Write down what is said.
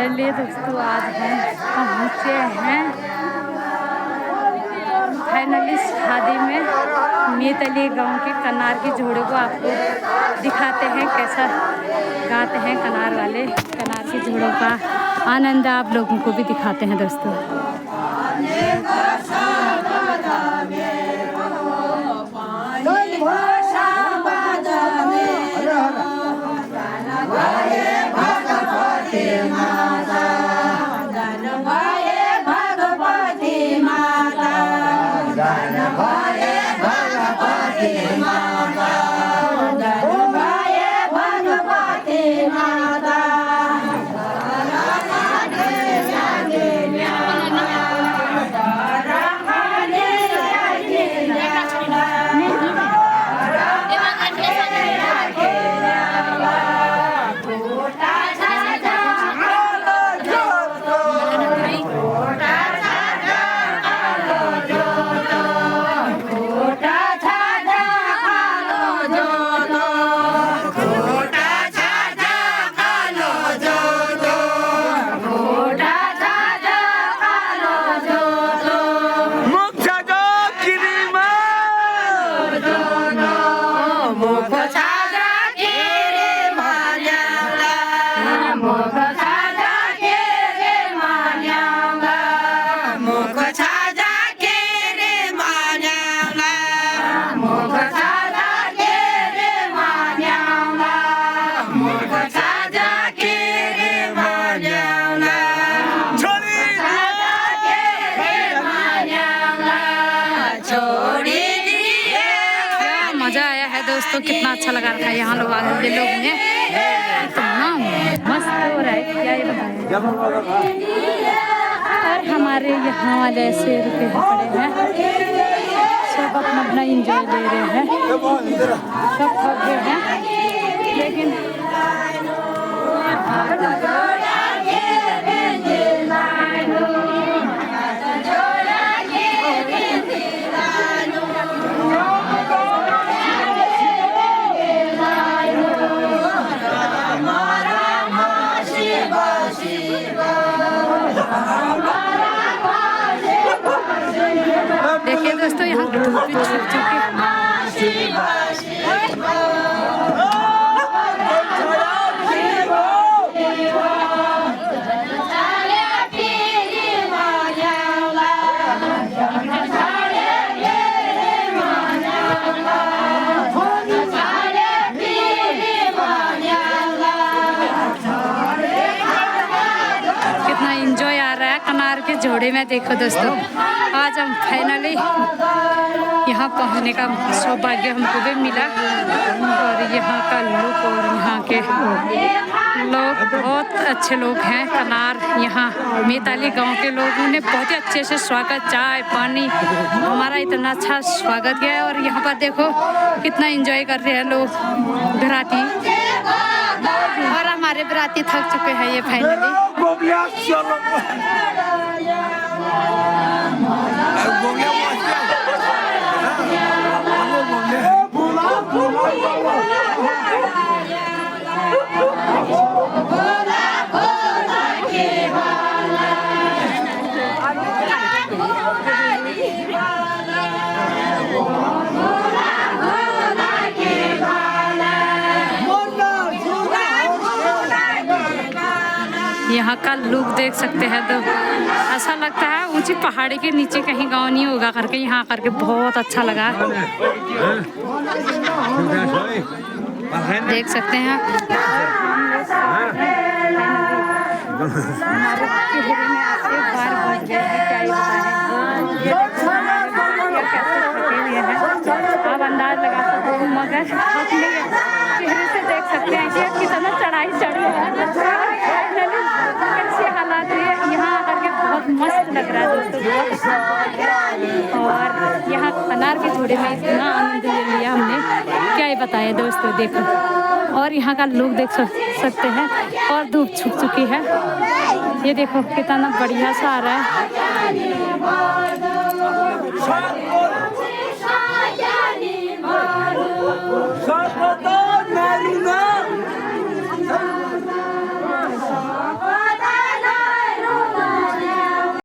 चलिए दोस्तों, आज हम पहुँचे हैं फाइनली शादी में मेतली गांव के कनार के जोड़े को आपको दिखाते हैं कैसा गाते हैं कनार वाले। कनार के जोड़ों का आनंद आप लोगों को भी दिखाते हैं दोस्तों। मजा आया है दोस्तों, कितना अच्छा लगा रखा है यहाँ लोग आगे लोग हैं, इतना मस्त हो रहा है क्या ये बताएं। और हमारे यहाँ वाले ऐसे रुके पड़े हैं, सब अपना अपना इंजॉय ले रहे हैं, सब थक गए हैं लेकिन देखिए दोस्तों यहाँ धूप भी छुप चुकी है। कितना एंजॉय आ रहा है कनार के जोड़े में। देखो दोस्तों, आज हम फाइनली यहाँ पहुँचने का सौभाग्य हमको भी मिला और यहाँ का लुक और यहाँ के लोग बहुत अच्छे लोग हैं। कनार यहाँ मेताली गांव के लोगों ने बहुत ही अच्छे से स्वागत, चाय पानी हमारा इतना अच्छा स्वागत किया है। और यहाँ पर देखो कितना एंजॉय कर रहे हैं लोग बराती, और हमारे बराती थक चुके हैं ये फाइनली। यहाँ का लुक देख सकते हैं तो ऐसा लगता है ऊंची पहाड़ी के नीचे कहीं गांव नहीं होगा करके, यहाँ करके बहुत अच्छा लगा। देख सकते हैं आप अंदाज लगा सकते हो, मगर चेहरे से देख सकते हैं कि कितना चढ़ाई चढ़ी है। कैसे हालात है यहाँ आकर के बहुत मस्त लग रहा है दोस्तों। और यहाँ कनार के जोड़े में इतना आनंद ले लिया हमने, क्या ही बताया दोस्तों। देखो और यहाँ का लुक देख सकते हैं, और धूप छुप चुकी है। ये देखो कितना बढ़िया सा आ रहा है।